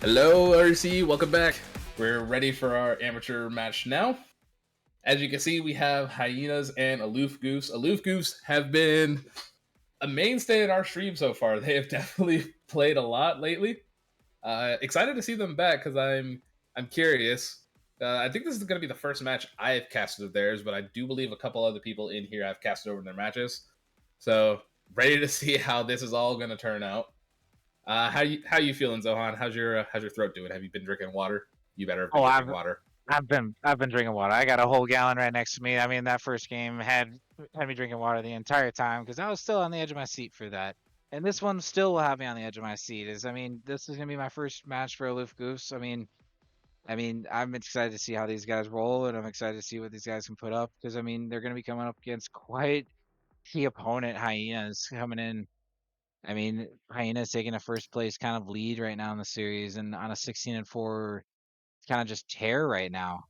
Hello, RSC. Welcome back. We're ready for our amateur match now. As you can see, we have Hyenas and Aloof Goofs. Aloof Goofs have been a mainstay in our stream so far. They have definitely played a lot lately. Excited to see them back because I'm curious. I think this is going to be the first match I've casted of theirs, but I do believe a couple other people in here have casted over their matches. So ready to see how this is all going to turn out. How you feeling, Zohan? How's your throat doing? Have you been drinking water? You better have been Oh, drinking water. I've been drinking water. I got a whole gallon right next to me. I mean, that first game had me drinking water the entire time because I was still on the edge of my seat for that. And this one still will have me on the edge of my seat. This is gonna be my first match for Aloof Goofs. I'm excited to see how these guys roll, and I'm excited to see what these guys can put up because they're gonna be coming up against quite the opponent. Hyenas coming in. Hyenas taking a first place kind of lead right now in the series, and on a 16-4 kind of just tear right now.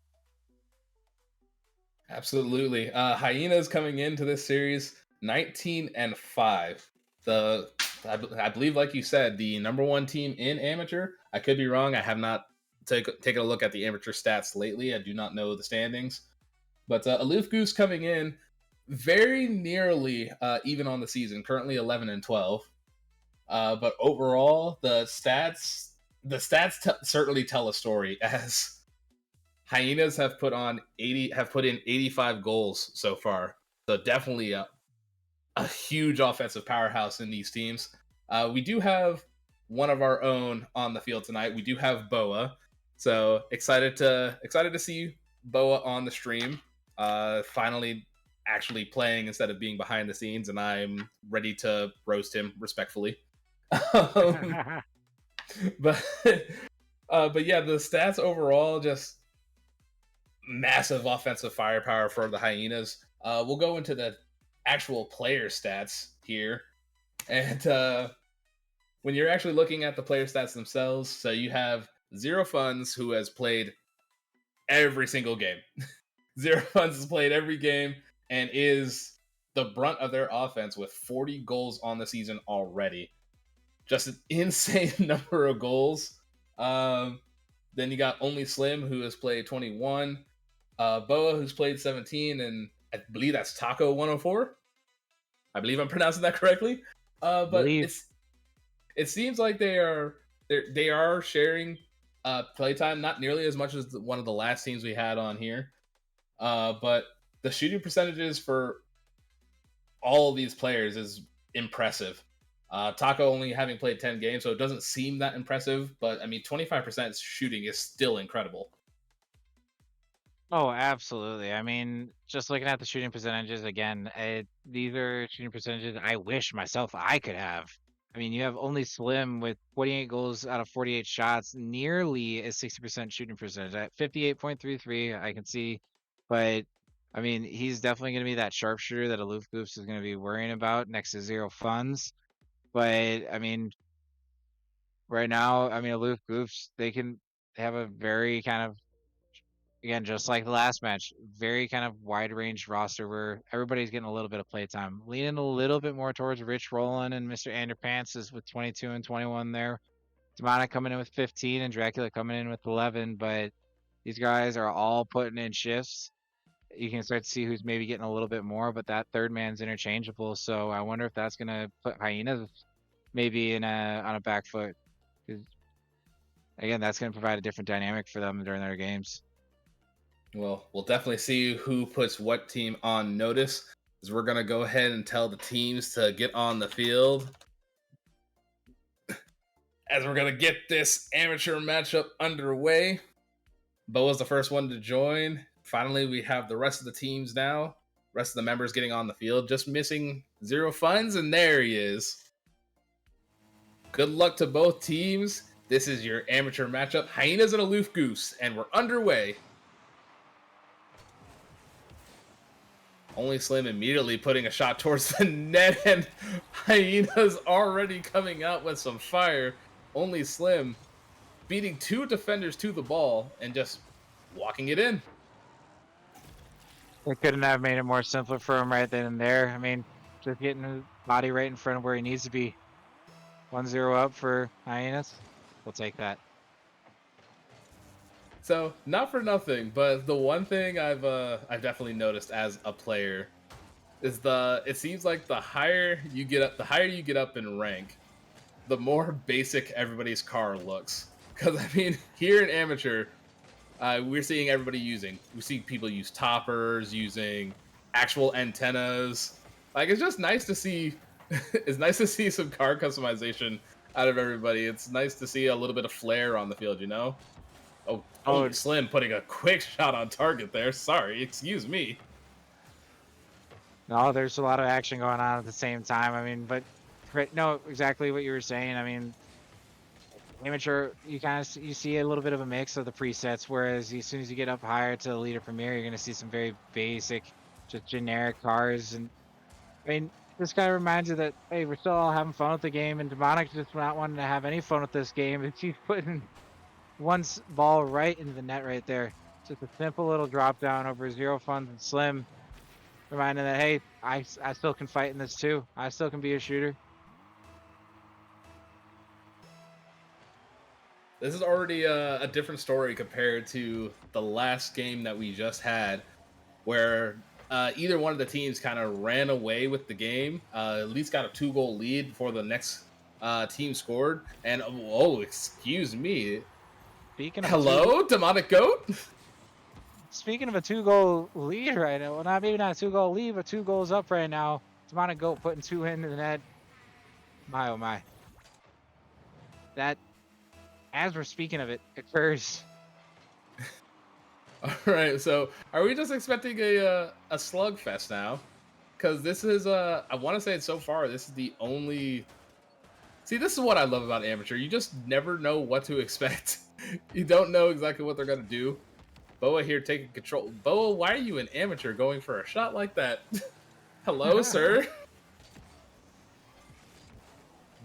Absolutely. Hyenas coming into this series 19-5. I believe, like you said, the number one team in amateur. I could be wrong. I have not taken a look at the amateur stats lately. I do not know the standings. But Aloof Goose coming in very nearly even on the season, currently 11-12. But overall, the stats certainly tell a story, as Hyenas have put in 85 goals so far. So definitely a huge offensive powerhouse in these teams. We do have one of our own on the field tonight. We do have Boa. So excited to see Boa on the stream. Finally actually playing instead of being behind the scenes, and I'm ready to roast him respectfully. but but yeah, the stats overall, just massive offensive firepower for the Hyenas. We'll go into the actual player stats here, and when you're actually looking at the player stats themselves, so you have Zero Funds, who has played every single game. Zero Funds has played every game and is the brunt of their offense with 40 goals on the season already. Just an insane number of goals. Then you got Only Slim, who has played 21. Boa, who's played 17, and I believe that's Taco 104. I believe I'm pronouncing that correctly. But Believe. it seems like they are sharing playtime, not nearly as much as one of the last teams we had on here. But the shooting percentages for all of these players is impressive. Taco only having played 10 games, so it doesn't seem that impressive, but 25% shooting is still incredible. Oh, absolutely. Just looking at the shooting percentages again, these are shooting percentages I wish myself I could have. You have only Slim with 48 goals out of 48 shots, nearly a 60% shooting percentage at 58.33. I can see, but he's definitely going to be that sharpshooter that Aloof Goofs is going to be worrying about next to Zero Funds. But right now, Aloof Goofs, they can have a very kind of, again, just like the last match, very kind of wide range roster where everybody's getting a little bit of playtime. Leaning a little bit more towards Rich Roland and MrAnderpants is with 22 and 21 there. Demona coming in with 15 and Dracula coming in with 11, but these guys are all putting in shifts. You can start to see who's maybe getting a little bit more, but that third man's interchangeable. So I wonder if that's going to put Hyenas maybe on a back foot. 'Cause, again, that's going to provide a different dynamic for them during their games. Well, we'll definitely see who puts what team on notice, as we're going to go ahead and tell the teams to get on the field, as we're going to get this amateur matchup underway. Boa's the first one to join. Finally, we have the rest of the teams now. Rest of the members getting on the field. Just missing Zero Funds, and there he is. Good luck to both teams. This is your amateur matchup, Hyenas and Aloof Goose, and we're underway. Only Slim immediately putting a shot towards the net, and Hyenas already coming out with some fire. Only Slim beating two defenders to the ball and just walking it in. They couldn't have made it more simpler for him right then and there. Just getting his body right in front of where he needs to be. 1-0 up for Hyenas. We'll take that. So not for nothing, but the one thing I've definitely noticed as a player is it seems like the higher you get up in rank, the more basic everybody's car looks. Because I mean, here in amateur, we're seeing we see people use toppers, using actual antennas. Like it's just nice to see. It's nice to see some car customization out of everybody. It's nice to see a little bit of flair on the field, you know. Oh, Oh, only Slim putting a quick shot on target there. Sorry, excuse me. no, there's a lot of action going on at the same time. I mean, but right, no, exactly what you were saying. I mean, amateur, you kind of you see a little bit of a mix of the presets, whereas as soon as you get up higher to the leader premier, you're going to see some very basic, just generic cars. And I mean, this kind of reminds you that hey, we're still all having fun with the game, and Demonic's just not wanting to have any fun with this game. And she's putting ball right into the net right there. Just a simple little drop down over zero funds and Slim, reminding that hey, I still can fight in this too. I still can be a shooter. This is already a different story compared to the last game that we just had, where either one of the teams kind of ran away with the game, at least got a 2-goal lead before the next team scored. And oh, excuse me. Speaking of Hello, Demonic Goat? speaking of a 2-goal lead right now, well, not maybe not a 2-goal lead, but 2 goals up right now. Demonic Goat putting 2 into the net. My oh my. That, as we're speaking of it, occurs. All right, so are we just expecting a slugfest now? Because this is I want to say it so far. This is the only. See, this is what I love about amateur. You just never know what to expect. You don't know exactly what they're gonna do. Boa here taking control. Boa, why are you an amateur going for a shot like that? Hello, sir.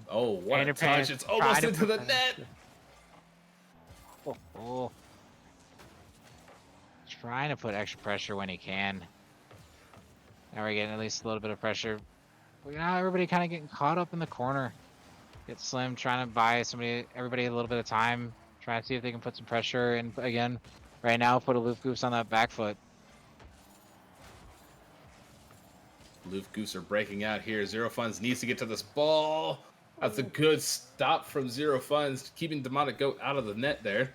Oh, what a touch! It's almost into the net. Oh. Trying to put extra pressure when he can. Now we're getting at least a little bit of pressure. But now everybody kind of getting caught up in the corner. Get Slim trying to buy everybody a little bit of time. Trying to see if they can put some pressure in again. Right now, put Aloof Goofs on that back foot. Aloof Goofs are breaking out here. Zero Funds needs to get to this ball. That's a good stop from Zero Funds, keeping Demonic Goat out of the net there.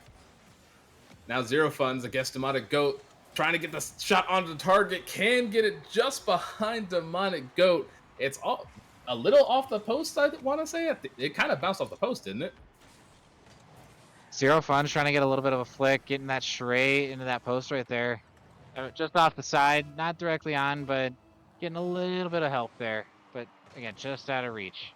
Now Zero Funds against Demonic Goat, trying to get the shot onto the target, can get it just behind Demonic Goat. It's all a little off the post, I want to say. It kind of bounced off the post, didn't it? Zero Funds trying to get a little bit of a flick, getting that straight into that post right there. Just off the side, not directly on, but getting a little bit of help there. But again, just out of reach.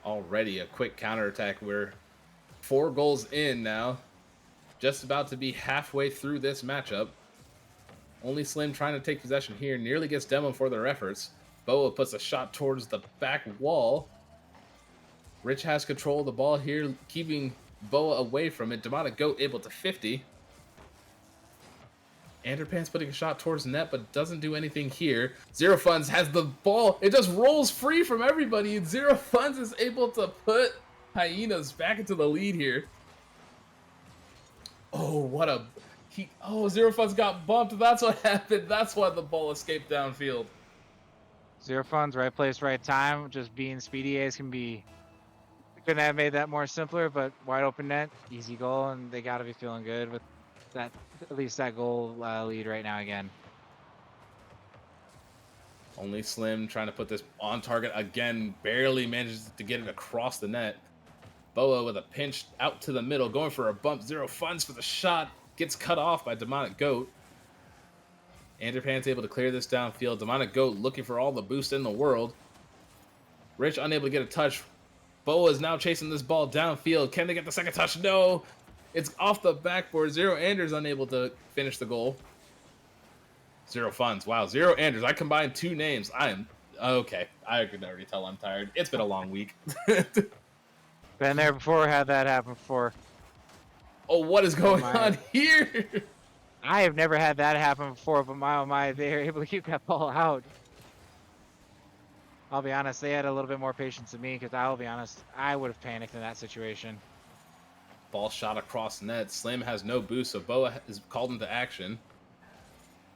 Already a quick counterattack. We're 4 goals in now. Just about to be halfway through this matchup. Only Slim trying to take possession here. Nearly gets demoed for their efforts. Boa puts a shot towards the back wall. Rich has control of the ball here, keeping Boa away from it. Demonic Goat able to 50. MrAnderpants putting a shot towards the net, but doesn't do anything here. Zero Funds has the ball. It just rolls free from everybody. And Zero Funds is able to put Hyenas back into the lead here. Oh, what a... Zero Funds got bumped. That's what happened. That's why the ball escaped downfield. Zero Funds, right place, right time. Just being speedy as can be. Couldn't have made that more simpler, but wide open net, easy goal, and they got to be feeling good with that, at least that goal lead right now again. Only Slim trying to put this on target again, barely manages to get it across the net. Boa with a pinch out to the middle, going for a bump. Zero Funds for the shot, gets cut off by Demonic Goat. MrAnderpants able to clear this downfield. Demonic Goat looking for all the boost in the world. Rich unable to get a touch. Boa is now chasing this ball downfield. Can they get the second touch? No. It's off the backboard. Zero Anders unable to finish the goal. Zero Funds. Wow, Zero Anders. I combined 2 names. I am... Okay, I can already tell I'm tired. It's been a long week. Been there before, had that happen before. Oh, what is going on here? I have never had that happen before, but my oh my, they are able to keep that ball out. I'll be honest, they had a little bit more patience than me because I'll be honest, I would have panicked in that situation. Ball shot across net. Slim has no boost, so Boa is called into action.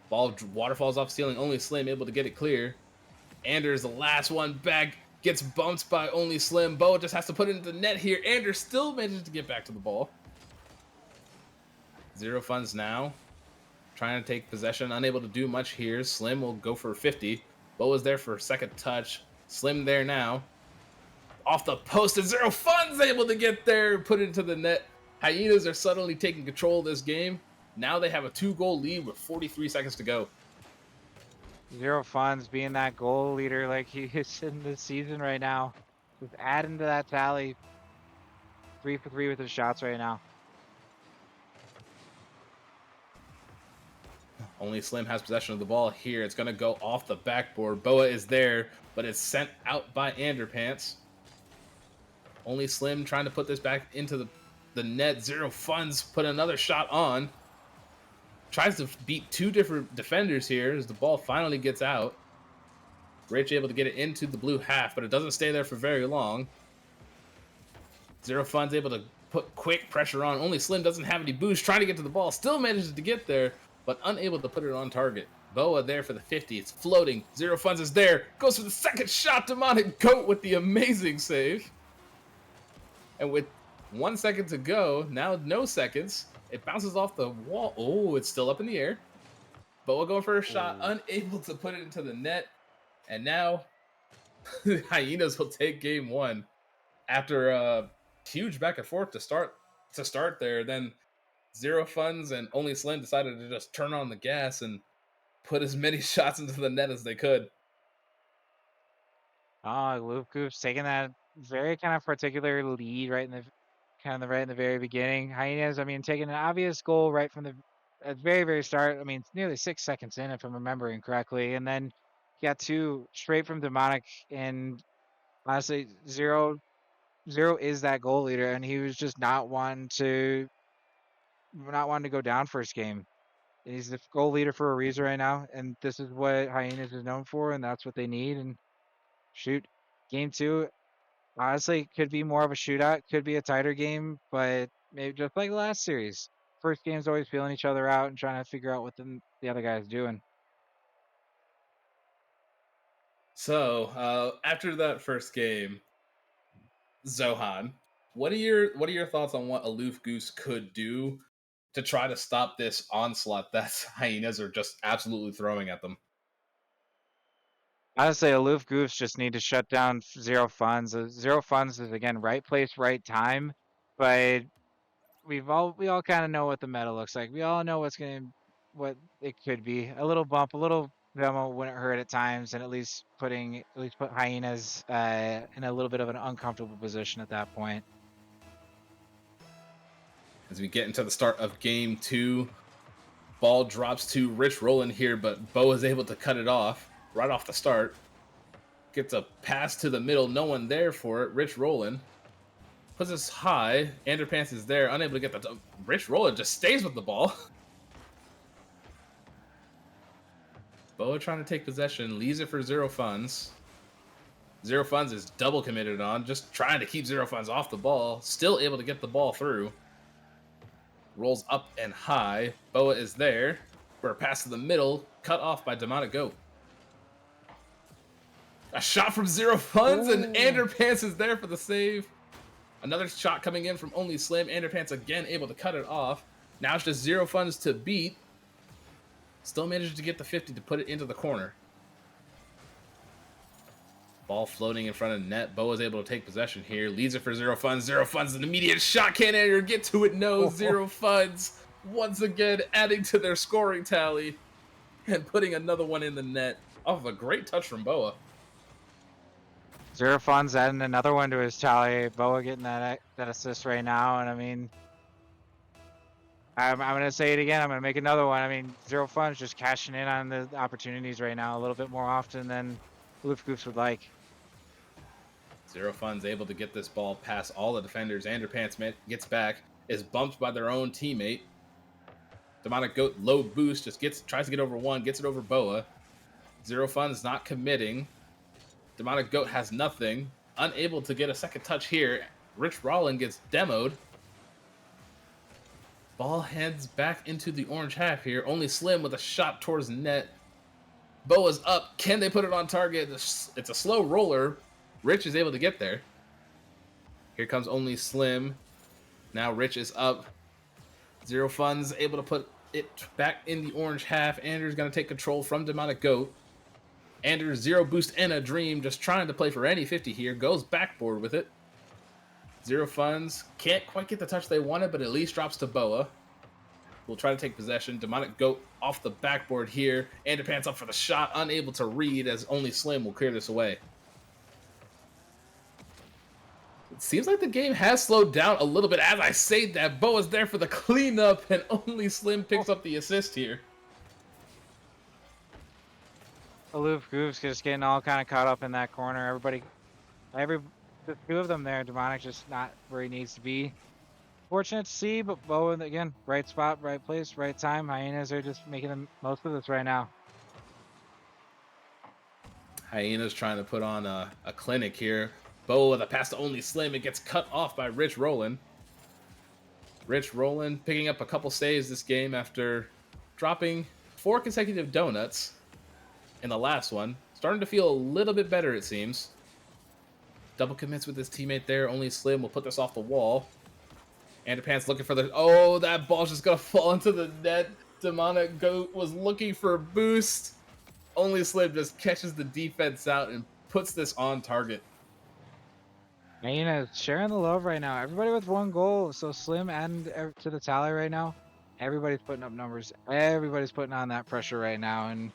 Ball waterfalls off ceiling. Only Slim able to get it clear. Anders, the last one back, gets bumped by Only Slim. Boa just has to put it into the net here. Anders still manages to get back to the ball. Zero funds now. Trying to take possession. Unable to do much here. Slim will go for 50. Boa's there for a second touch. Slim there now. Off the post, and Zero funds able to get there, put it into the net. Hyenas are suddenly taking control of this game. Now they have a 2-goal lead with 43 seconds to go. Zero funds being that goal leader like he is in this season right now. Just adding to that tally. 3 for 3 with his shots right now. Only Slim has possession of the ball here. It's going to go off the backboard. Boa is there, but it's sent out by Anderpants. Only Slim trying to put this back into the net. Zero funds put another shot on. Tries to beat 2 different defenders here as the ball finally gets out. Rich able to get it into the blue half, but it doesn't stay there for very long. Zero funds able to put quick pressure on. Only Slim doesn't have any boost. Trying to get to the ball. Still manages to get there, but unable to put it on target. Boa there for the 50. It's floating. Zero funds is there. Goes for the second shot. Demonic Goat with the amazing save. And with 1 second to go, now no seconds, it bounces off the wall. Oh, it's still up in the air. Boa going for a shot, unable to put it into the net. And now, Hyenas will take game 1 after a huge back and forth to start there. Then Zero funds and Only Slim decided to just turn on the gas and put as many shots into the net as they could. Oh, Aloof Goofs taking that very kind of particular lead right in the right in the very beginning. Hyenas, I mean, taking an obvious goal right from the at very, very start. I mean, it's nearly 6 seconds in, if I'm remembering correctly. And then got 2 straight from Demonic. And honestly, Zero is that goal leader, and he was just not wanting to go down first game. He's the goal leader for a reason right now, and this is what Hyenas is known for, and that's what they need. And shoot, game 2, honestly, could be more of a shootout, could be a tighter game, but maybe just like the last series. First game's always feeling each other out and trying to figure out what the other guy's doing. So after that first game, Zohan, what are your thoughts on what Aloof Goose could do to try to stop this onslaught that Hyenas are just absolutely throwing at them? Honestly, Aloof Goofs just need to shut down Zero Funds. Zero Funds is again right place, right time, but we all kind of know what the meta looks like. We all know what it could be. A little bump, a little demo wouldn't hurt at times, and at least put Hyenas in a little bit of an uncomfortable position at that point. As we get into the start of game 2, ball drops to Rich Roland here, but Bo is able to cut it off right off the start. Gets a pass to the middle, no one there for it. Rich Roland puts us high. Underpants is there, unable to get the. Rich Roland just stays with the ball. Boa trying to take possession, leaves it for Zero funds. Zero funds is double committed on, just trying to keep Zero funds off the ball. Still able to get the ball through. Rolls up and high. Boa is there for a pass to the middle, cut off by Demonic Goat. A shot from Zero funds, and Underpants is there for the save. Another shot coming in from Only Slim. Underpants again able to cut it off. Now it's just Zero funds to beat. Still manages to get the 50 to put it into the corner. Ball floating in front of net. Boa is able to take possession here. Leads it for Zero funds. Zero funds, an immediate shot. Can't enter. Get to it. No. Zero funds once again adding to their scoring tally and putting another one in the net off of a great touch from Boa. Zero Funds adding another one to his tally. Boa getting that assist right now, and I mean, I'm gonna say it again. I'm gonna make another one. I mean, Zero Funds just cashing in on the opportunities right now a little bit more often than Aloof Goofs would like. Zero funds able to get this ball past all the defenders. Underpants gets back, is bumped by their own teammate. Demonic Goat low boost, just tries to get over one, gets it over Boa. Zero funds not committing. Demonic Goat has nothing. Unable to get a second touch here. Rich Rollin gets demoed. Ball heads back into the orange half here. Only Slim with a shot towards net. Boa's up. Can they put it on target? It's a slow roller. Rich is able to get there. Here comes Only Slim. Now Rich is up. Zero Funds able to put it back in the orange half. Anders going to take control from Demonic Goat. Anders, zero boost and a dream. Just trying to play for any 50 here. Goes backboard with it. Zero Funds. Can't quite get the touch they wanted, but at least drops to Boa. We'll try to take possession. Demonic Goat off the backboard here. Underpants up for the shot. Unable to read as Only Slim will clear this away. It seems like the game has slowed down a little bit. As I say that, Boa's there for the cleanup, and Only Slim picks up the assist here. Aloof Goofs just getting all kind of caught up in that corner. The two of them there. Demonic just not where he needs to be. Fortunate to see, but Boa, again, right spot, right place, right time. Hyenas are just making the most of this right now. Hyenas trying to put on a clinic here. Boa with a pass to Only Slim. It gets cut off by Rich Rollin. Rich Rollin picking up a couple saves this game after dropping 4 consecutive donuts in the last one. Starting to feel a little bit better, it seems. Double commits with his teammate there. Only Slim will put this off the wall. Underpants looking for the... Oh, that ball's just going to fall into the net. Demonic Goat was looking for a boost. Only Slim just catches the defense out and puts this on target. Hyenas sharing the love right now. Everybody with 1 goal. So Slim adding to the tally right now. Everybody's putting up numbers. Everybody's putting on that pressure right now. And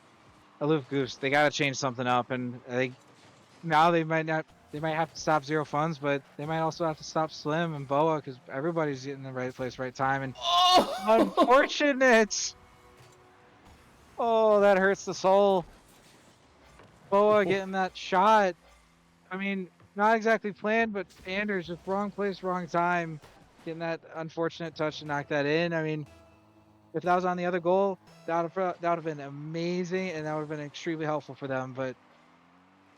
Aloof Goofs, they got to change something up. And I think now they might have to stop Zero Funds, but they might also have to stop Slim and Boa because everybody's getting the right place, right time. And unfortunate. Oh, that hurts the soul. Boa getting that shot. I mean, not exactly planned, but Anders just wrong place, wrong time. Getting that unfortunate touch to knock that in. I mean, if that was on the other goal, that would have been amazing, and that would have been extremely helpful for them. But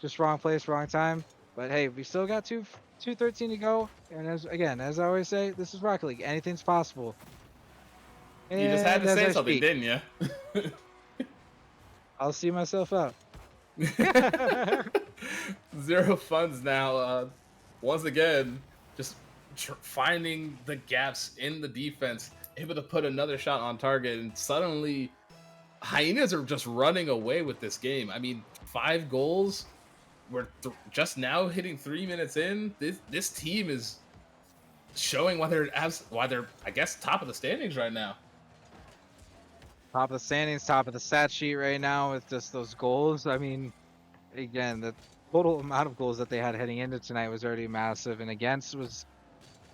just wrong place, wrong time. But hey, we still got 2:13 to go. And as I always say, this is Rocket League. Anything's possible. And you just had to say something, didn't you? I'll see myself out. Zero Funds now, once again, just finding the gaps in the defense, able to put another shot on target, and suddenly Hyenas are just running away with this game. I mean, 5 goals. We're just now hitting 3 minutes in. This team is showing why they're I guess top of the standings right now. Top of the standings, top of the stat sheet right now with just those goals. I mean, again, the total amount of goals that they had heading into tonight was already massive, and against was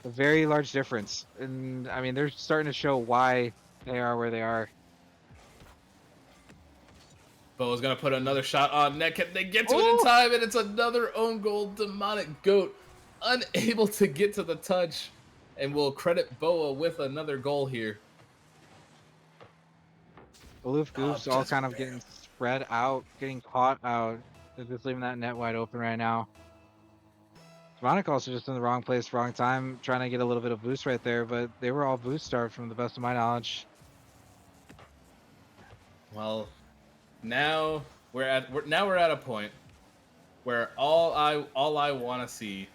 a very large difference. And I mean, they're starting to show why they are where they are. Bo's gonna put another shot on net. Can they get to it in time? And it's another own goal. Demonic Goat unable to get to the touch, and we'll credit Boa with another goal here. Aloof Goofs all kind of getting spread out, getting caught out. They're just leaving that net wide open right now. Demonic also just in the wrong place, wrong time, trying to get a little bit of boost right there, but they were all boost starved from the best of my knowledge. Well, now we're at a point where all I want to see,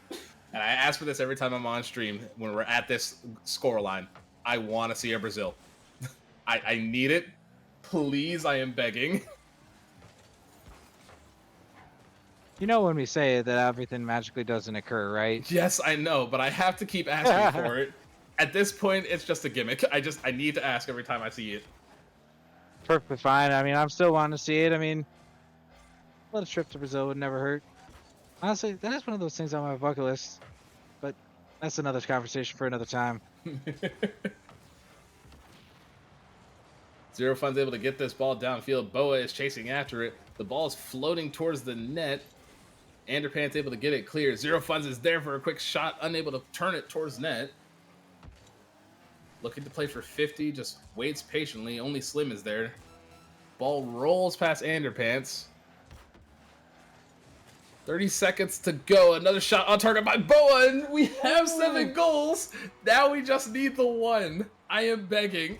and I ask for this every time I'm on stream when we're at this score line, I want to see a Brazil. I need it. Please, I am begging. You know when we say that everything magically doesn't occur, right? Yes, I know, but I have to keep asking for it. At this point, it's just a gimmick. I need to ask every time I see it. Perfectly fine. I mean, I'm still wanting to see it. I mean, a little trip to Brazil would never hurt. Honestly, that is one of those things on my bucket list, but that's another conversation for another time. Zero Fun's able to get this ball downfield. Boa is chasing after it. The ball is floating towards the net. Underpants able to get it clear. Zero Funds is there for a quick shot, unable to turn it towards net. Looking to play for 50, just waits patiently. Only Slim is there. Ball rolls past Underpants. 30 seconds to go. Another shot on target by Boa, and we have 7 goals. Now we just need the 1. I am begging.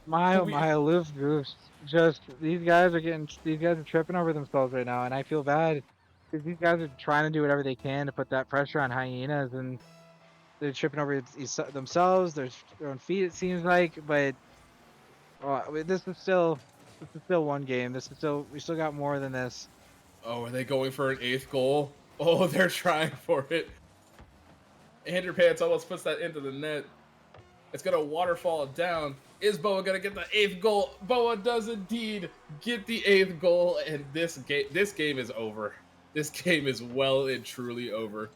My Aloof Goofs. Just these guys are tripping over themselves right now, and I feel bad because these guys are trying to do whatever they can to put that pressure on Hyenas, and they're tripping over themselves, their own feet, it seems like. But this is still one game. We still got more than this. Oh, are they going for an 8th goal? Oh, they're trying for it. MrAnderpants almost puts that into the net. It's gonna waterfall down. Is Boa gonna get the 8th goal? Boa does indeed get the 8th goal, and this game is over. This game is well and truly over.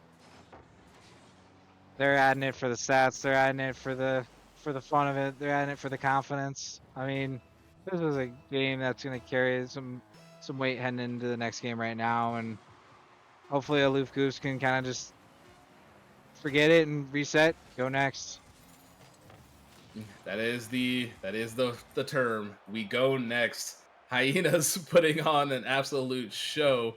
They're adding it for the stats. They're adding it for the fun of it. They're adding it for the confidence. I mean, this is a game that's gonna carry some weight heading into the next game right now, and hopefully Aloof Goofs can kind of just forget it and reset, go next. That is the term. We go next. Hyenas putting on an absolute show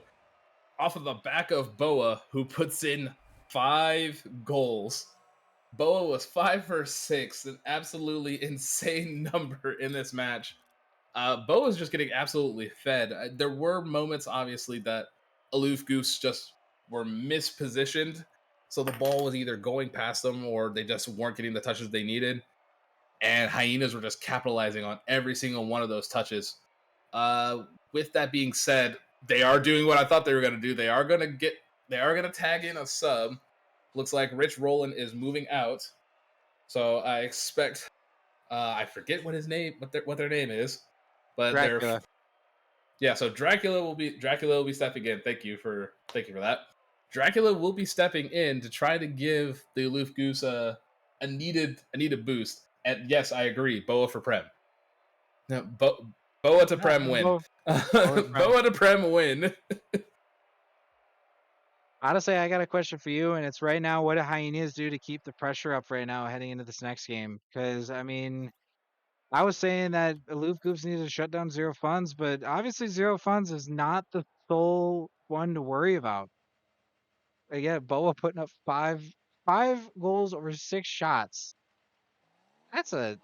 off of the back of Boa, who puts in 5 goals. Boa was 5 for 6, an absolutely insane number in this match. Boa's just getting absolutely fed. There were moments, obviously, that Aloof Goofs just were mispositioned, so the ball was either going past them or they just weren't getting the touches they needed. And Hyenas were just capitalizing on every single one of those touches. With that being said, they are doing what I thought they were going to do. They are going to tag in a sub. Looks like Rich Roland is moving out, so I expect. I forget what his name, what their name is, but Dracula. So Dracula will be stepping in. Thank you for that. Dracula will be stepping in to try to give the Aloof Goose a needed boost. And yes, I agree. Boa for Prem. No, Boa to Prem win. Boa to Prem win. Honestly, I got a question for you, and it's right now, what do Hyenas do to keep the pressure up right now heading into this next game? Because, I mean, I was saying that Aloof Goofs needs to shut down Zero Funds, but obviously Zero Funds is not the sole one to worry about. Again, Boa putting up five goals over 6 shots. That's a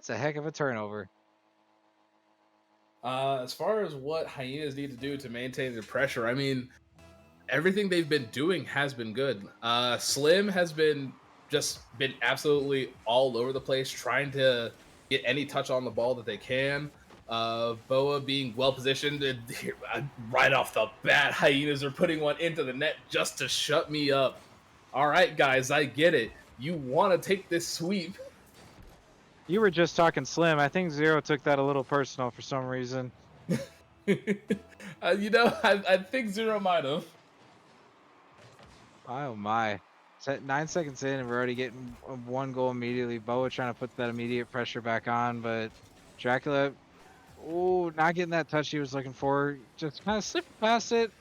heck of a turnover. As far as what Hyenas need to do to maintain the pressure, I mean, everything they've been doing has been good. Slim has been absolutely all over the place, trying to get any touch on the ball that they can. Boa being well positioned, and right off the bat, Hyenas are putting one into the net just to shut me up. All right, guys, I get it. You want to take this sweep. You were just talking Slim. I think Zero took that a little personal for some reason. I think Zero might have. Oh my. 9 seconds in and we're already getting 1 goal immediately. Boa trying to put that immediate pressure back on, but Dracula, not getting that touch he was looking for. Just kind of slipped past it.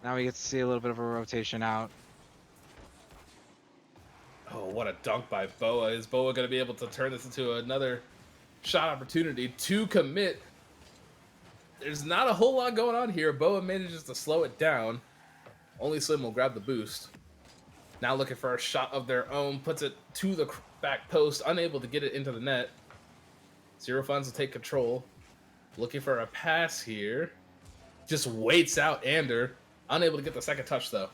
Now we get to see a little bit of a rotation out. Oh, what a dunk by Boa. Is Boa going to be able to turn this into another shot opportunity to commit? There's not a whole lot going on here. Boa manages to slow it down. Only Slim will grab the boost. Now looking for a shot of their own. Puts it to the back post. Unable to get it into the net. Zero Funds will take control. Looking for a pass here. Just waits out Ander. Unable to get the second touch, though.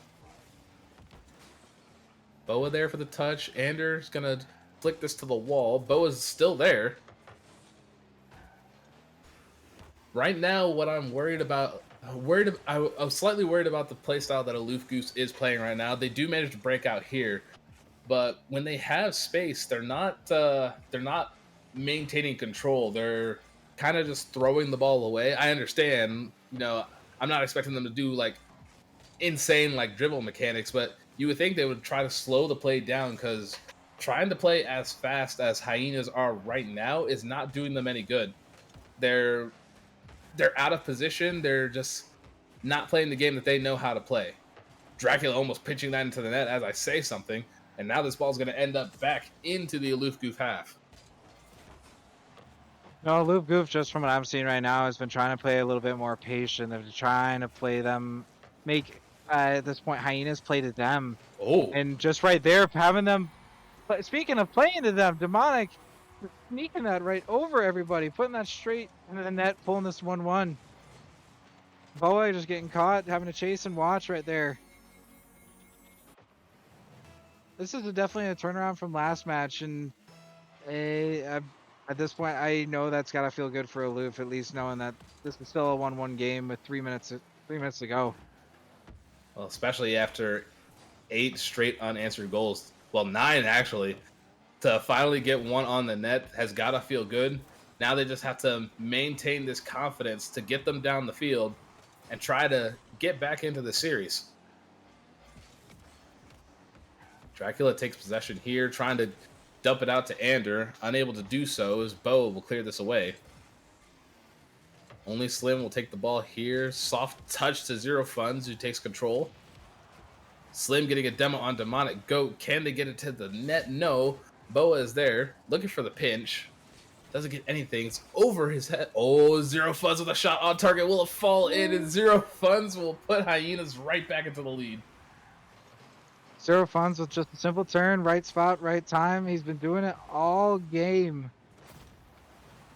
Boa there for the touch. Ander's going to flick this to the wall. Boa's still there. Right now, what I'm worried about... I'm slightly worried about the playstyle that Aloof Goose is playing right now. They do manage to break out here, but when they have space, they're not maintaining control. They're kind of just throwing the ball away. I understand, I'm not expecting them to do like insane like dribble mechanics, but you would think they would try to slow the play down, because trying to play as fast as Hyenas are right now is not doing them any good. They're out of position. They're just not playing the game that they know how to play. Dracula almost pitching that into the net as I say something, and now this ball's going to end up back into the Aloof Goof half. No, Aloof Goofs, just from what I'm seeing right now, has been trying to play a little bit more patient. They're trying to play them, make at this point Hyenas play to them, Oh, and just right there, having them. But speaking of playing to them, Demonic sneaking that right over everybody, putting that straight into the net, pulling this 1-1. Boa just getting caught, having to chase and watch right there. This is definitely a turnaround from last match, and at this point, I know that's got to feel good for Aloof, at least knowing that this is still a 1-1 game with 3 minutes to go. well, especially after 8 straight unanswered goals. Well, 9 actually. To finally get one on the net has got to feel good. Now they just have to maintain this confidence to get them down the field and try to get back into the series. Dracula takes possession here, trying to dump it out to Ander. Unable to do so as Bo will clear this away. Only Slim will take the ball here. Soft touch to Zero Funds, who takes control. Slim getting a demo on Demonic Goat. Can they get it to the net? No. Boa is there, looking for the pinch. Doesn't get anything. It's over his head. Oh, Zero Funds with a shot on target. Will it fall in? And Zero Funds will put Hyenas right back into the lead. Zero Funds with just a simple turn, right spot, right time. He's been doing it all game.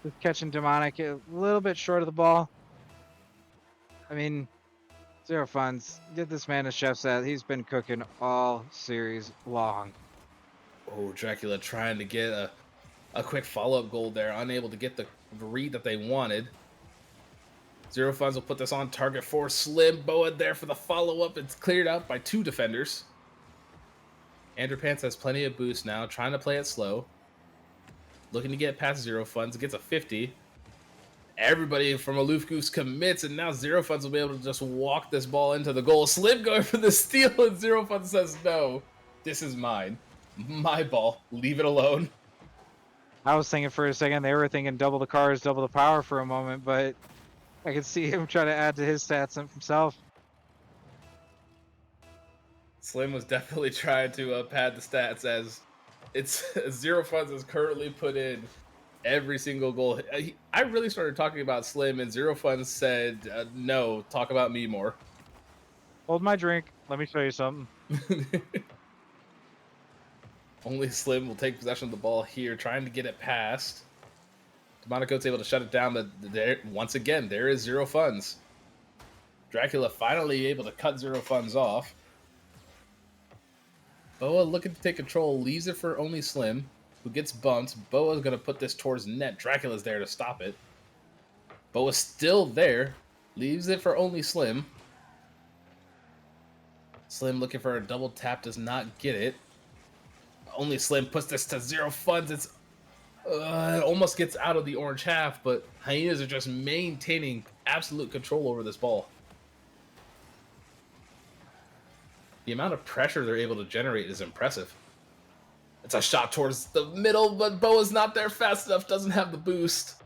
Just catching Demonic a little bit short of the ball. I mean, Zero Funds, get this man a chef's hat. He's been cooking all series long. Oh, Dracula trying to get a quick follow-up goal there. Unable to get the read that they wanted. Zero Funds will put this on target for Slim. Boa there for the follow-up. It's cleared out by 2 defenders. MrAnderpants has plenty of boost now, trying to play it slow. Looking to get past Zero Funds. Gets a 50. Everybody from Aloof Goofs commits, and now Zero Funds will be able to just walk this ball into the goal. Slim going for the steal, and Zero Funds says, no, this is mine. My ball. Leave it alone. I was thinking for a second they were thinking double the cars, double the power for a moment, but I could see him try to add to his stats himself. Slim was definitely trying to pad the stats as it's Zero Funds has currently put in every single goal. I really started talking about Slim, and Zero Funds said, no, talk about me more. Hold my drink. Let me show you something. Only Slim will take possession of the ball here, trying to get it past. Demonico's able to shut it down, but there, once again, there is Zero Funds. Dracula finally able to cut Zero Funds off. Boa looking to take control, leaves it for only Slim, who gets bumped. Boa's going to put this towards net. Dracula's there to stop it. Boa's still there, leaves it for only Slim. Slim looking for a double tap, does not get it. Only Slim puts this to Zero Funds. It almost gets out of the orange half, but Hyenas are just maintaining absolute control over this ball. The amount of pressure they're able to generate is impressive. It's a shot towards the middle, but Boa's not there fast enough, doesn't have the boost.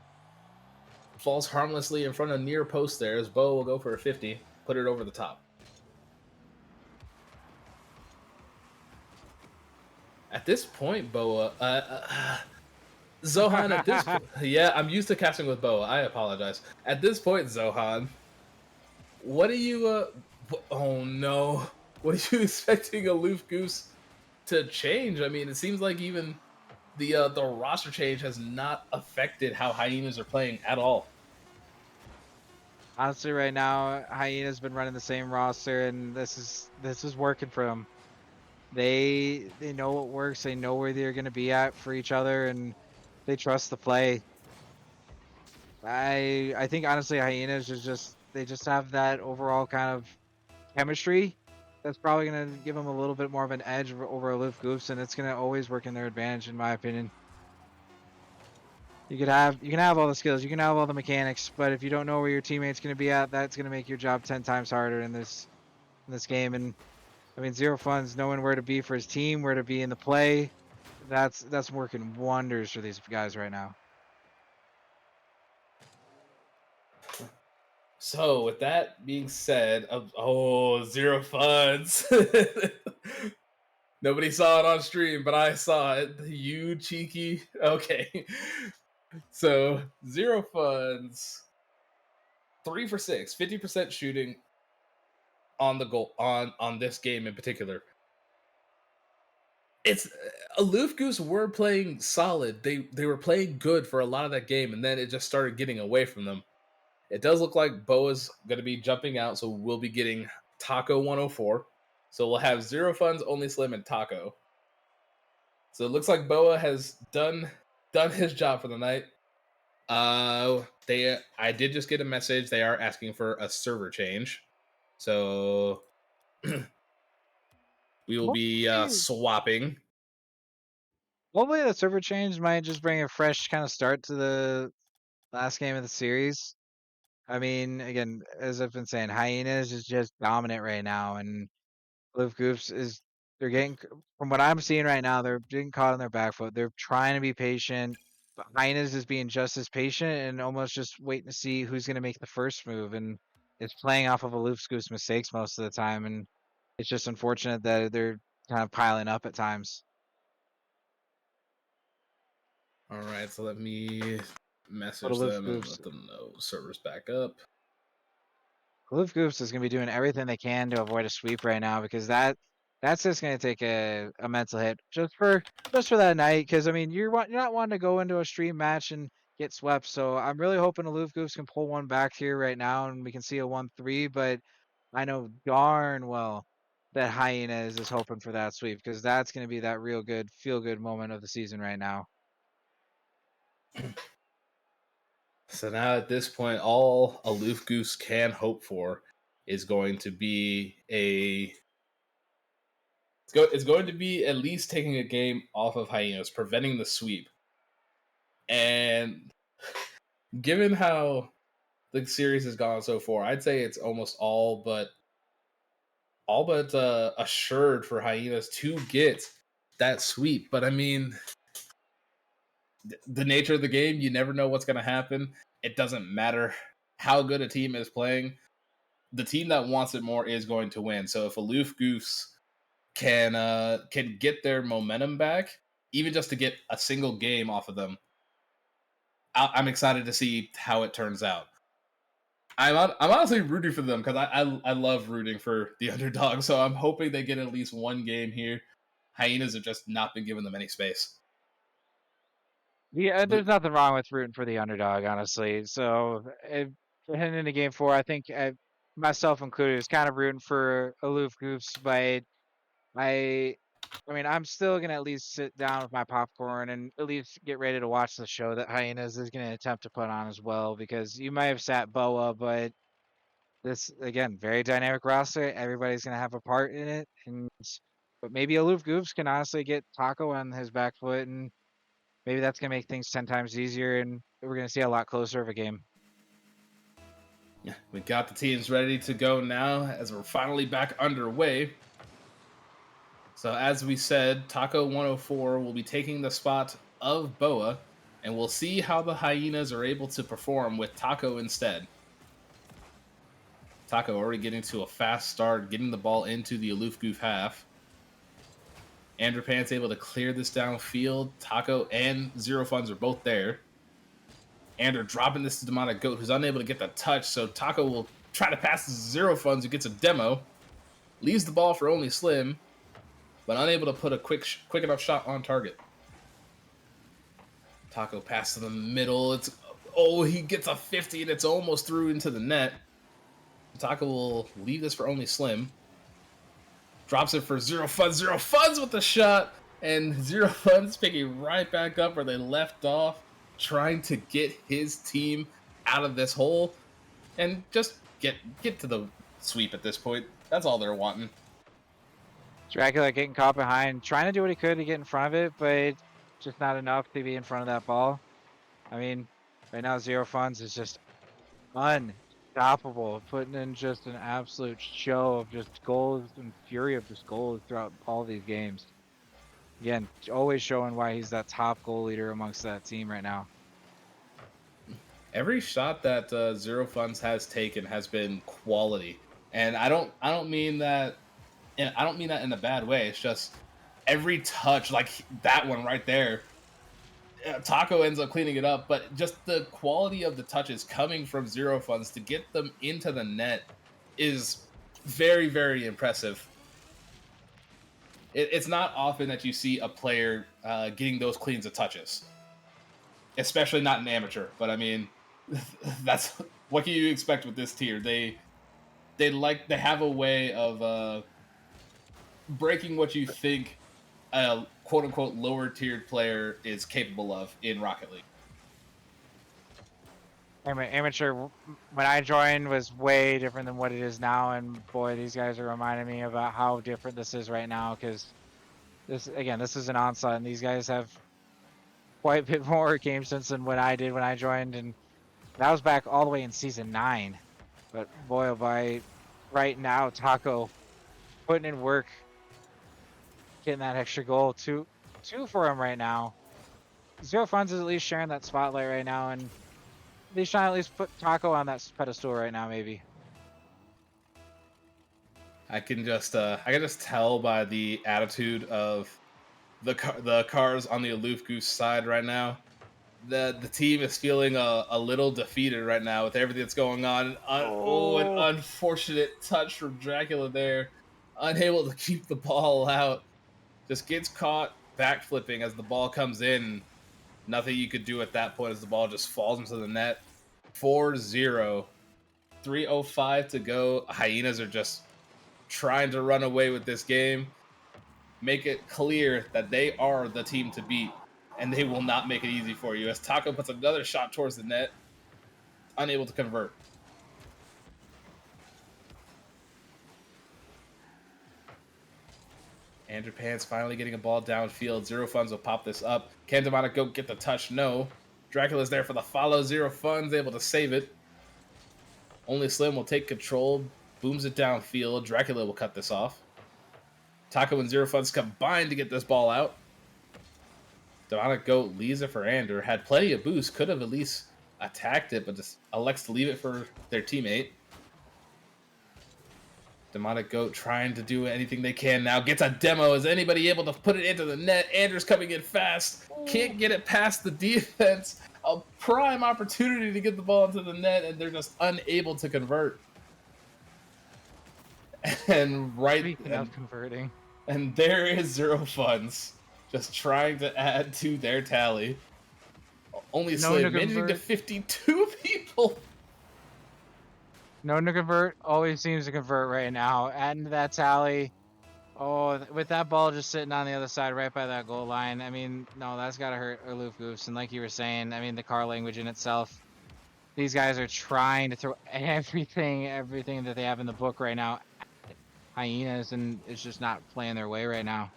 Falls harmlessly in front of near post there as Boa will go for a 50, put it over the top. At this point, Boa, Zohan, at this point, yeah, I'm used to casting with Boa, I apologize. At this point, Zohan, what are you, oh no. What are you expecting Aloof Goofs to change? I mean, it seems like even the roster change has not affected how Hyenas are playing at all. Honestly, right now, Hyena's been running the same roster, and this is working for them. They know what works. They know where they're going to be at for each other, and they trust the play. I think honestly, Hyenas is just they just have that overall kind of chemistry that's probably going to give them a little bit more of an edge over Aloof Goofs, and it's going to always work in their advantage, in my opinion. You can have all the skills, you can have all the mechanics, but if you don't know where your teammate's going to be at, that's going to make your job 10 times harder in this game. And I mean, Zero Funds knowing where to be for his team, where to be in the play, that's working wonders for these guys right now. So, with that being said, Zero Funds. Nobody saw it on stream, but I saw it. You cheeky. Okay. So zero funds, 3 for 6, 50% shooting on the goal on this game in particular. It's Aloof Goose were playing solid. They were playing good for a lot of that game, and then it just started getting away from them. It does look like Boa's going to be jumping out, so we'll be getting Taco 104. So we'll have zero funds, only Slim, and Taco. So it looks like Boa has done his job for the night. I did just get a message. They are asking for a server change, so we will be Hopefully, swapping. hopefully the server change might just bring a fresh kind of start to the last game of the series. I mean, again, as I've been saying, Hyenas is just dominant right now, and Aloof Goofs is they're getting from what I'm seeing right now, they're getting caught on their back foot. They're trying to be patient, but Hyenas is being just as patient and almost just waiting to see who's going to make the first move, and it's playing off of Aloof Goofs' mistakes most of the time, and it's just unfortunate that they're kind of piling up at times. All right, so let me But message Aloof them and Goofs let them know servers back up. Aloof Goofs is going to be doing everything they can to avoid a sweep right now because that's just going to take a mental hit just for that night. Because I mean, you're not wanting to go into a stream match and get swept. So I'm really hoping Aloof Goofs can pull one back here right now and we can see a 1-3. But I know darn well that Hyenas is hoping for that sweep because that's going to be that real good feel good moment of the season right now. So now at this point, all Aloof Goose can hope for is going to be it's going to be at least taking a game off of Hyenas, preventing the sweep. And given how the series has gone so far, I'd say it's almost all but assured for Hyenas to get that sweep. But I mean, the nature of the game, you never know what's going to happen. It doesn't matter how good a team is playing. The team that wants it more is going to win. So if Aloof Goofs can get their momentum back, even just to get a single game off of them, I'm excited to see how it turns out. I'm honestly rooting for them because I love rooting for the underdog. So I'm hoping they get at least one game here. Hyenas have just not been giving them any space. Yeah, there's nothing wrong with rooting for the underdog, honestly. So, heading into game four, I think myself included is kind of rooting for Aloof Goofs, but I, I mean, I'm still gonna at least sit down with my popcorn and at least get ready to watch the show that Hyenas is gonna attempt to put on as well, because you might have sat Boa, but this again, very dynamic roster. Everybody's gonna have a part in it, and but maybe Aloof Goofs can honestly get Taco on his back foot and maybe that's gonna make things 10 times easier, and we're gonna see a lot closer of a game. Yeah, we got the teams ready to go now as we're finally back underway. So as we said, Taco 104 will be taking the spot of Boa, and we'll see how the Hyenas are able to perform with Taco instead. Taco already getting to a fast start, getting the ball into the Aloof Goof half. MrAnderpants able to clear this downfield. Taco and Zero Funds are both there. Ander dropping this to Demonic Goat, who's unable to get the touch, so Taco will try to pass to Zero Funds, who gets a demo. Leaves the ball for only Slim, but unable to put a quick enough shot on target. Taco pass to the middle. He gets a 50 and it's almost through into the net. Taco will leave this for only Slim. Drops it for Zero Funds. Zero Funds with the shot, and Zero Funds picking right back up where they left off, trying to get his team out of this hole and just get to the sweep at this point. That's all they're wanting. Dracula getting caught behind, trying to do what he could to get in front of it, but just not enough to be in front of that ball. I mean, right now Zero Funds is just unstoppable, putting in just an absolute show of just goals and fury of just goals throughout all these games. Again, always showing why he's that top goal leader amongst that team right now. Every shot that Zero Funds has taken has been quality, and I don't mean that. I don't mean that in a bad way. It's just every touch, like that one right there, Taco ends up cleaning it up, but just the quality of the touches coming from Zero Funds to get them into the net is very, very impressive. It's not often that you see a player getting those cleans of touches, especially not an amateur. But I mean, that's what can you expect with this tier? They have a way of breaking what you think a quote unquote lower tiered player is capable of in Rocket League. Amateur, when I joined, was way different than what it is now, and boy, these guys are reminding me about how different this is right now. Because this is an onslaught, and these guys have quite a bit more game sense than what I did when I joined, and that was back all the way in season 9. But boy, oh boy, right now, Taco putting in work, getting that extra goal, two for him right now. Zero Funds is at least sharing that spotlight right now, and he's trying to at least put Taco on that pedestal right now, maybe. I can just tell by the attitude of the cars on the Aloof Goofs side right now. The team is feeling a little defeated right now with everything that's going on. An unfortunate touch from Dracula there, unable to keep the ball out. Just gets caught backflipping as the ball comes in. Nothing you could do at that point as the ball just falls into the net. 4-0. 3:05 to go. Hyenas are just trying to run away with this game. Make it clear that they are the team to beat, and they will not make it easy for you. As Taco puts another shot towards the net, unable to convert. MrAnderpants finally getting a ball downfield. Zero Funds will pop this up. Can Demonic Goat get the touch? No. Dracula's there for the follow. Zero Funds able to save it. Only Slim will take control. Booms it downfield. Dracula will cut this off. Taco and Zero Funds combine to get this ball out. Demonic Goat leaves it for Ander. Had plenty of boost. Could have at least attacked it, but just elects to leave it for their teammate. Demonic Goat trying to do anything they can now. Gets a demo. Is anybody able to put it into the net? Anders coming in fast. Can't get it past the defense. A prime opportunity to get the ball into the net, and they're just unable to convert. And converting. And there is Zero Funds. Just trying to add to their tally. Only Slave managing to 52 people. No to convert, always seems to convert right now. Adding to that tally. Oh, with that ball just sitting on the other side right by that goal line. I mean, no, that's got to hurt Aloof Goofs. And like you were saying, I mean, the car language in itself. These guys are trying to throw everything that they have in the book right now at Hyenas, and it's just not playing their way right now.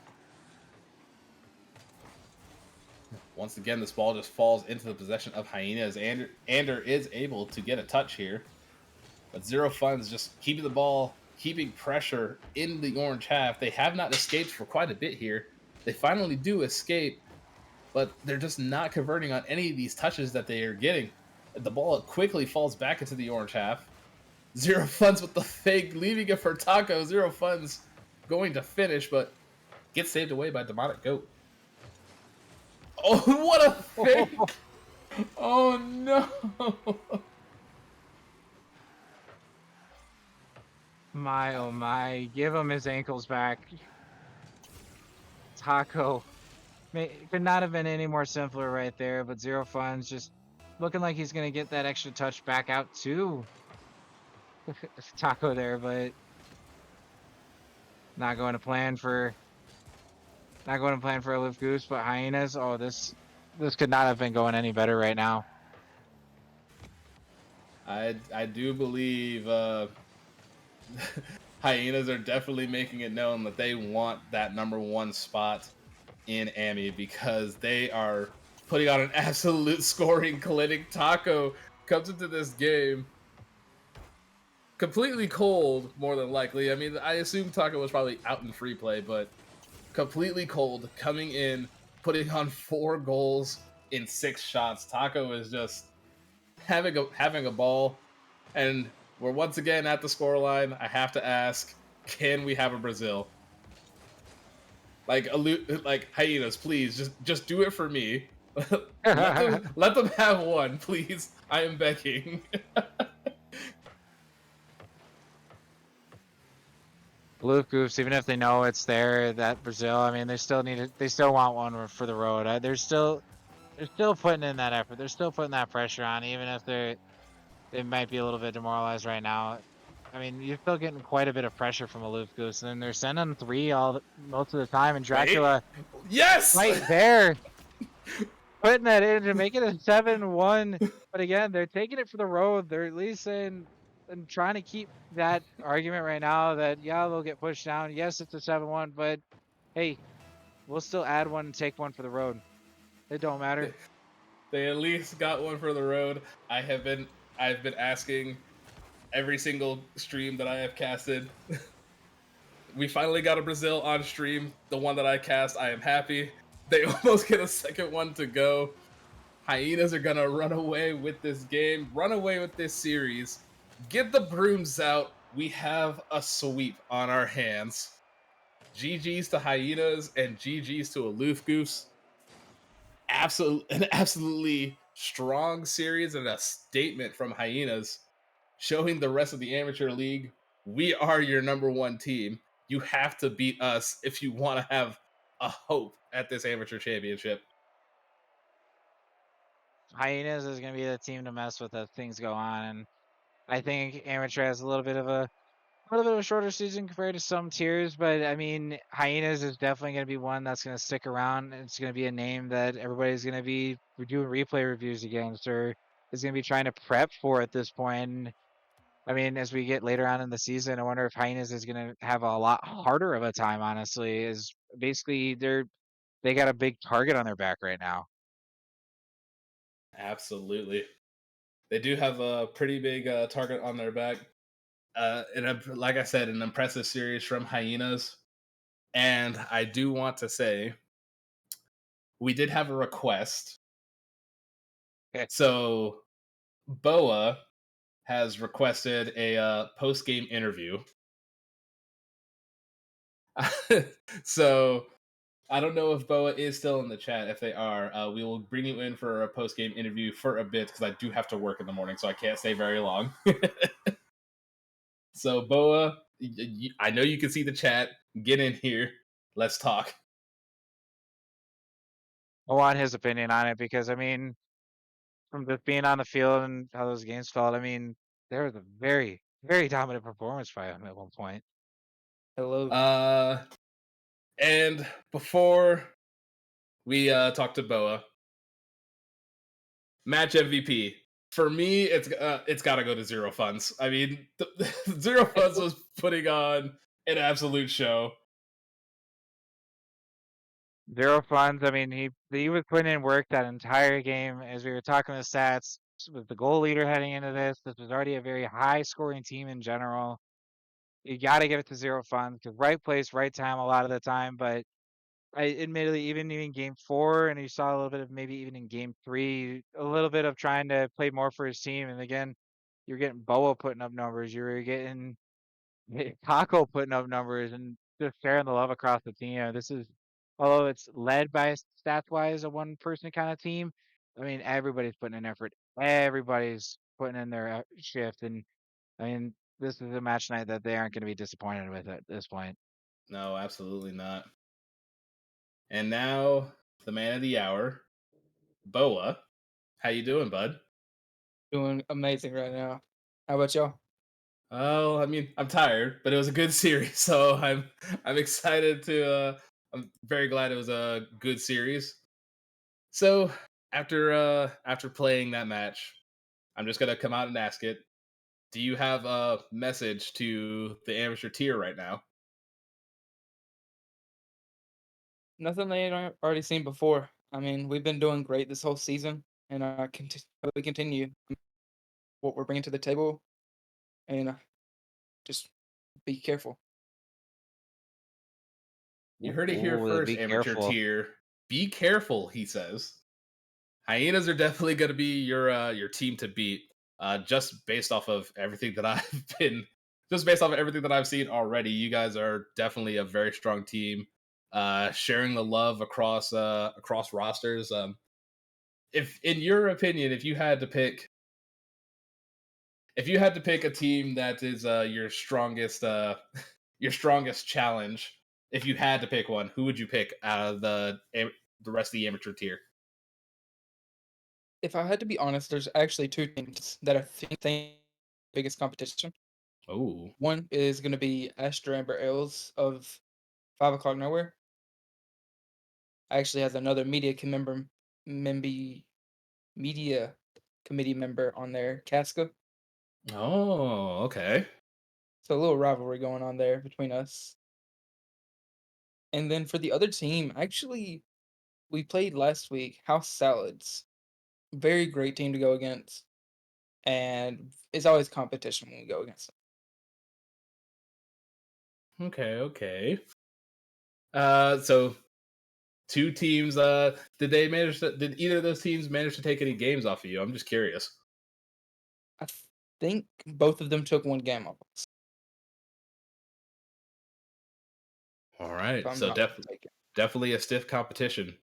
Once again, this ball just falls into the possession of Hyenas. Ander is able to get a touch here. But Zero Funds just keeping the ball, keeping pressure in the orange half. They have not escaped for quite a bit here. They finally do escape, but they're just not converting on any of these touches that they are getting. The ball quickly falls back into the orange half. Zero Funds with the fake, leaving it for Taco. Zero Funds going to finish, but gets saved away by Demonic Goat. Oh, what a fake! Oh, no! My, oh my. Give him his ankles back. Taco. Could not have been any more simpler right there, but Zero Funds just looking like he's going to get that extra touch back out to Taco there, but not going to plan for Aloof Goofs, but Hyenas. Oh, this could not have been going any better right now. I do believe Hyenas are definitely making it known that they want that #1 spot in AMI because they are putting on an absolute scoring clinic. Taco comes into this game completely cold, more than likely. I mean, I assume Taco was probably out in free play, but completely cold, coming in, putting on 4 goals in 6 shots. Taco is just having a ball, and we're once again at the scoreline. I have to ask, can we have a Brazil? Like Hyenas, please, just do it for me. let them have one, please. I am begging. Aloof Goofs, even if they know it's there, that Brazil, I mean, they still want one for the road. They're still putting in that effort. They're still putting that pressure on, even if they might be a little bit demoralized right now. I mean, you're still getting quite a bit of pressure from Aloof Goose, and they're sending three most of the time, and Wait. Dracula Yes. right there putting that in to make it a 7-1. But again, they're taking it for the road. They're at least saying and trying to keep that argument right now that yeah, they'll get pushed down. Yes, it's a 7-1, but hey, we'll still add one and take one for the road. It don't matter. They at least got one for the road. I've been asking every single stream that I have casted. We finally got a Brazil on stream. The one that I cast, I am happy. They almost get a second one to go. Hyenas are gonna run away with this game, run away with this series. Get the brooms out. We have a sweep on our hands. GG's to Hyenas and GG's to Aloof Goofs. An absolutely strong series and a statement from Hyenas, showing the rest of the amateur league we are your number one team. You have to beat us if you want to have a hope at this amateur championship. Hyenas is going to be the team to mess with as things go on, and I think amateur has a little bit of a shorter season compared to some tiers, but I mean, Hyenas is definitely going to be one that's going to stick around. It's going to be a name that everybody's going to be doing replay reviews against, or is going to be trying to prep for at this point. And, I mean, as we get later on in the season, I wonder if Hyenas is going to have a lot harder of a time. Honestly, is basically they got a big target on their back right now. Absolutely. They do have a pretty big target on their back. Like I said, an impressive series from Hyenas. And I do want to say, we did have a request. Okay. So, Boa has requested a post game interview. So, I don't know if Boa is still in the chat. If they are, we will bring you in for a post game interview for a bit because I do have to work in the morning, so I can't stay very long. So, Boa, I know you can see the chat. Get in here. Let's talk. I want his opinion on it because I mean, from just being on the field and how those games felt, I mean, there was a very, very dominant performance by him at one point. Hello. And before we talk to Boa, match MVP. For me, it's got to go to Zero Funds. I mean, Zero Funds was putting on an absolute show. Zero funds. I mean, he was putting in work that entire game. As we were talking the stats, with the goal leader heading into this, this was already a very high scoring team in general. You got to give it to Zero funds because right place, right time a lot of the time. But I admittedly, even game 4, and you saw a little bit of maybe even in game 3, a little bit of trying to play more for his team. And again, you're getting Boa putting up numbers. You were getting Taco putting up numbers and just sharing the love across the team. This is, although it's led by stats wise a one person kind of team. I mean, everybody's putting in effort. Everybody's putting in their shift, and I mean, this is a match night that they aren't going to be disappointed with at this point. No, absolutely not. And now the man of the hour, Boa. How you doing, bud? Doing amazing right now. How about y'all? Oh, I mean, I'm tired, but it was a good series, so I'm excited to. I'm very glad it was a good series. So after playing that match, I'm just gonna come out and ask it. Do you have a message to the amateur tier right now? Nothing they ain't already seen before. I mean, we've been doing great this whole season, and we continue what we're bringing to the table, and just be careful. You heard it here Ooh, first, be amateur careful. tier. Be careful, he says. Hyenas are definitely going to be your team to beat. Just based off of everything that I've seen already. You guys are definitely a very strong team. Sharing the love across rosters. if in your opinion, if you had to pick a team that is your strongest your strongest challenge, if you had to pick one, who would you pick out of the rest of the amateur tier? If I had to be honest, there's actually 2 teams that I think biggest competition. Oh, One is gonna be Astra Amber Els of 5 O'Clock Nowhere. Actually has another member media committee member on there, Casca. oh, okay. So a little rivalry going on there between us. And then for the other team, actually, we played last week, House Salads. Very great team to go against, and it's always competition when we go against them. Okay, okay. So two teams. Did either of those teams manage to take any games off of you? I'm just curious. I think both of them took 1 game off us, All if right, I'm so not mistaken. definitely a stiff competition.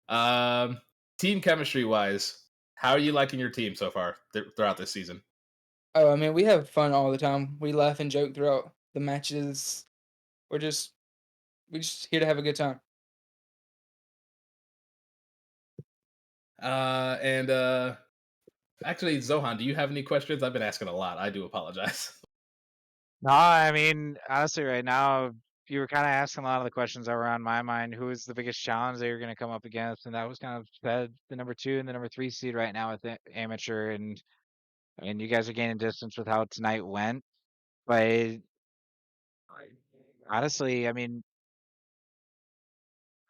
Um, Team chemistry wise, how are you liking your team so far throughout this season? Oh, I mean, we have fun all the time. We laugh and joke throughout the matches. We're just we're just here to have a good time. And Actually, Zohan, do you have any questions? I've been asking a lot. I do apologize. No, I mean, honestly, right now, you were kind of asking a lot of the questions that were on my mind. Who is the biggest challenge that you're going to come up against? And that was kind of the number 2 and the number 3 seed right now with the amateur. And I mean, you guys are gaining distance with how tonight went. But honestly, I mean,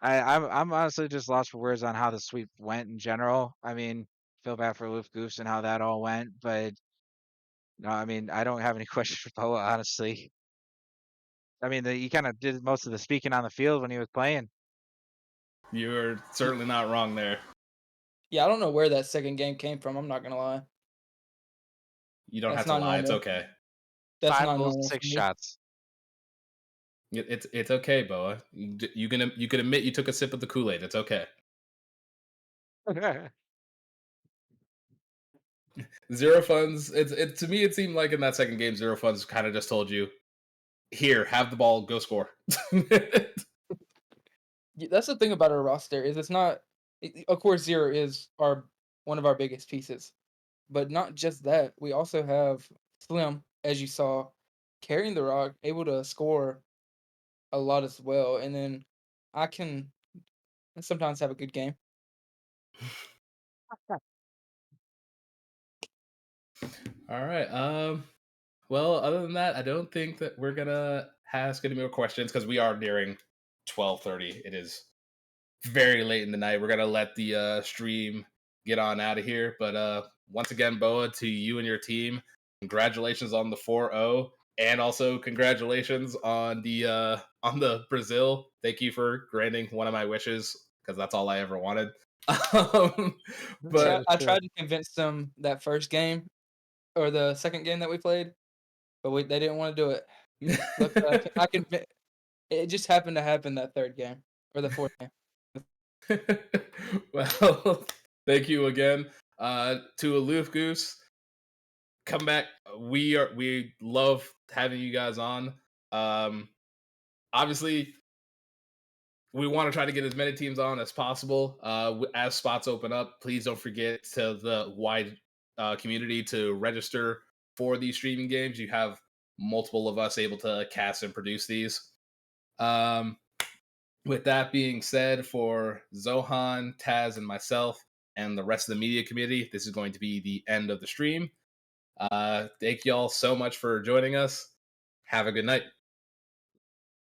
I'm honestly just lost for words on how the sweep went in general. I mean, feel bad for Aloof Goofs and how that all went, but no, I mean, I don't have any questions for Poa, honestly. I mean, he kind of did most of the speaking on the field when he was playing. You're Y certainly not wrong there. Yeah, I don't know where that 2nd game came from, I'm not gonna lie. You don't That's have to not lie. It's normal. okay. That's Five not goals, normal for 6 me. shots. It's okay, Boa. You can admit you took a sip of the Kool Aid. It's okay. Zero funds. To me. It seemed like in that second game, zero funds kind of just told you, "Here, have the ball, go score." That's the thing about our roster is it's not of course, 0 is our one of our biggest pieces, but not just that, we also have Slim, as you saw, carrying the rock, able to score a lot as well, and then I can sometimes have a good game. All right. Well, other than that, I don't think that we're gonna ask any more questions because we are nearing 12:30. It is very late in the night. We're gonna let the stream get on out of here. But once again, Boa, to you and your team, congratulations on the 4-0, and also congratulations on the Brazil. Thank you for granting one of my wishes because that's all I ever wanted. um, but I tried to convince them that first game or the second game that we played, but they didn't wanna do it. Look, I convi it just happened to happen that 3rd game or the 4th game. well, thank you again. To Aloof Goose, come back. We love having you guys on. Um, Obviously, we want to try to get as many teams on as possible. As spots open up, please don't forget to the wide community to register for these streaming games. You have multiple of us able to cast and produce these. Um, with that being said, for Zohan, Taz, and myself, and the rest of the media committee, this is going to be the end of the stream. Thank you all so much for joining us. Have a good night.